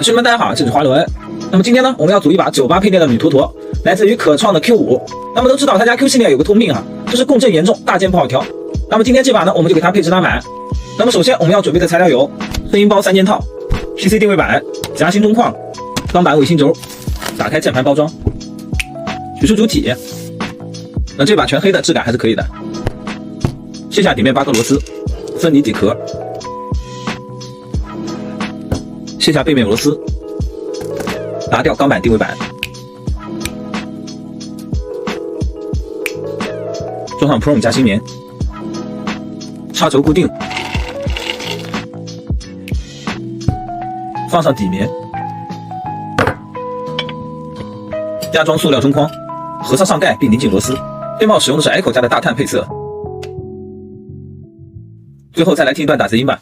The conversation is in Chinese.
兄弟们大家好，这是华伦。那么今天呢，我们要组一把98配电的女坨坨，来自于可创的 Q5。那么都知道他家 Q 系列有个通病啊，就是共振严重，大件不好调。那么今天这把呢，我们就给它配置拉满。那么首先我们要准备的材料有黑音包3件套、PC 定位板、夹心中框、钢板尾心轴，打开键盘包装，取出主体。那这把全黑的质感还是可以的。卸下底面8个螺丝，分离底壳，卸下背面螺丝，拿掉钢板定位板，装上 Prom 夹心棉，插轴固定，放上底棉，加装塑料中框，合上上盖并拧紧螺丝。背帽使用的是 Echo 家的大碳配色。最后再来听一段打字音吧。